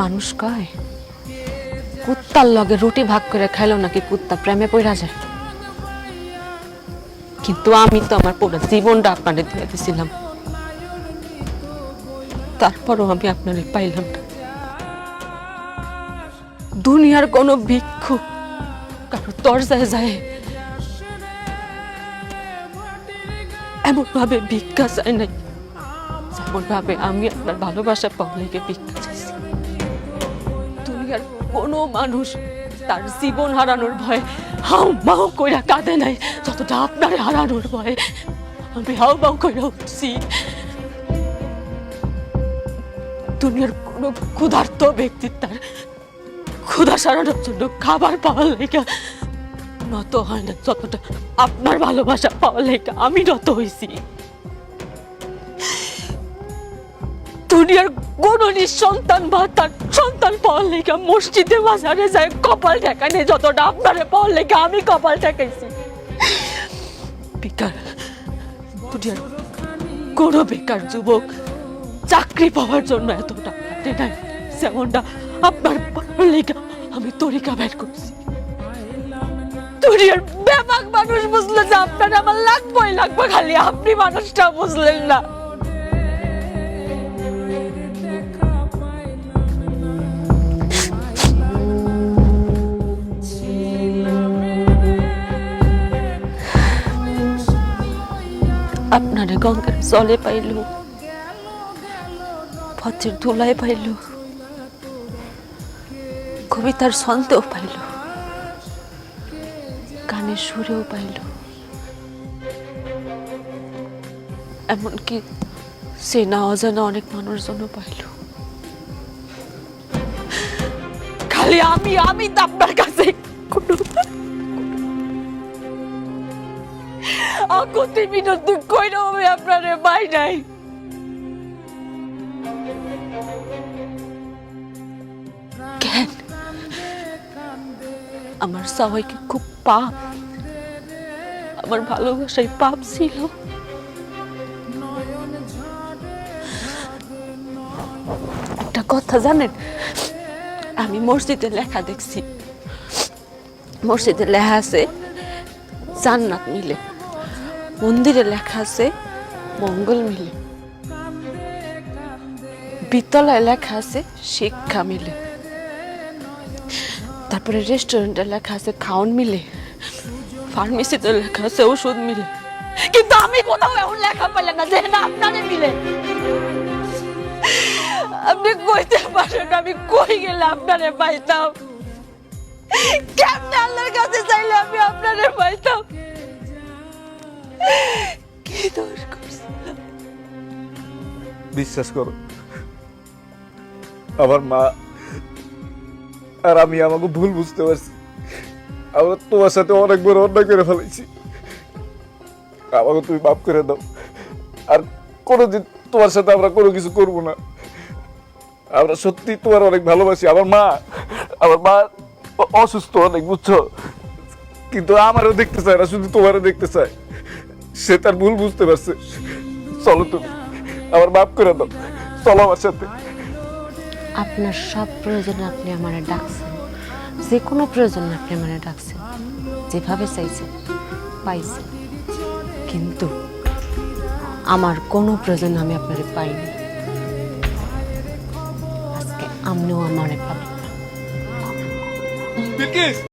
মানুষ কয় কুত্তার লগে রুটি ভাগ করে খাইলো নাকি কুত্তা প্রেমে পড়া যায়, কিন্তু আমি তো আমার পুরো জীবনটা আপনাদের দিয়ে দিছিলাম, তারপরও আমি আপনারে পাইলাম না। দুনিয়ার কোন ভিক্ষুক কারো দরজায় যায় এমন ভাবে ভিক্ষা চায় নাই, যেমন ভাবে আমি আপনার ভালোবাসা পাওয়া লেগে ভিক্ষা চাইছি। দুনিয়ার কোনো মানুষ তার জীবন হারানোর ভয়ে হাউ মাউ কইরা কাঁদে নাই যতটা আপনারে হারানোর ভয়ে আমি হাউ মাউ কইরা উঠছি। দুনিয়ার কোনো ক্ষুধার্ত ব্যক্তি তার ক্ষুধা সারানোর জন্য খাবার পাওয়ার লেগে নত হয় না যতটা আপনার ভালোবাসা পাওয়ার লেগে আমি নত হয়েছি। দুনিয়ার কোন নিঃসন্তান বা তার সন্তান পাওয়ার লেগে মসজিদে বাজারে যায় কপাল ঠেকানে যতটা আপনারে পাওয়ার লেগে আমি কপাল ঠেকাইছি। বেকার দুনিয়ার কোন বেকার যুবক চাকরি পাওয়ার জন্য এতটা হাতে নাই যেমনটা আপনার পাওয়ার লেগে আমি তরিকা বের করছি। দুনিয়ার বেবাক মানুষ বুঝলো যে আপনার আমার লাগবেই লাগবে, খালি আপনি মানুষটা বুঝলেন না। আপনারে গঙ্গার জলে পাইল, পথের ধুলায় পাইল, কবিতার ছন্দেও পাইল, গানের সুরেও পাইল, এমনকি চেনা অজানা অনেক মানুষজন পাইল। খালি আমি তো আপনার কাছে আকুতি মিনতি কইরা আমি আপনারে পাই নাই। কেন আমার সবাই কি খুব পাপ? আমার ভালোবাসায় পাপ ছিল? একটা কথা জানেন, আমি মসজিদে লেখা দেখছি, মসজিদে লেখা আছে জান্নাত মিলে, মন্দিরে লেখা আছে মঙ্গল মিলে, বিদ্যালয়ে লেখা আছে শিক্ষা মিলে, তারপরে রেস্টুরেন্টে লেখা আছে খাওন মিলে, ফার্মেসিতে লেখা আছে ওষুধ মিলে, কিন্তু আমি কোথাও এমন লেখা পেলাম না যে না আপনারে মিলে। আপনি কইতে পারেন আমি কই গেলে আপনারে পাইতাম? কেমনে আল্লাহর কাছে চাইলে আমি আপনারে পাইতাম? কি দোষ করছিলাম? বিশ্বাস করো, আমার মা আর আমি আমাকে ভুল বুঝতে পারছি। আমরা তোমার সাথে অনেক বড় অন্যায় করে ফেলেছি, আমাকে তুমি মাফ করে দাও। আর কোনোদিন তোমার সাথে আমরা কোনো কিছু করবো না। আমরা সত্যি তোমার অনেক ভালোবাসি। আমার মা অসুস্থ অনেক, বুঝছো, কিন্তু আমারও দেখতে চায় না, শুধু তোমারও দেখতে চায়। সে তার ভুল বুঝতে পারছে। চলো তুমি আমার মাফ করে দাও, চলো আমার সাথে। আপনার সব প্রয়োজনে আপনি আমারে ডাকছেন, যে কোনো প্রয়োজনে আপনি আমারে ডাকছেন, যেভাবে চাইছেন পাইছেন, কিন্তু আমার কোনো প্রয়োজন আমি আপনারে পাইনি। আজকে আপনিও আমারে পাবেন না।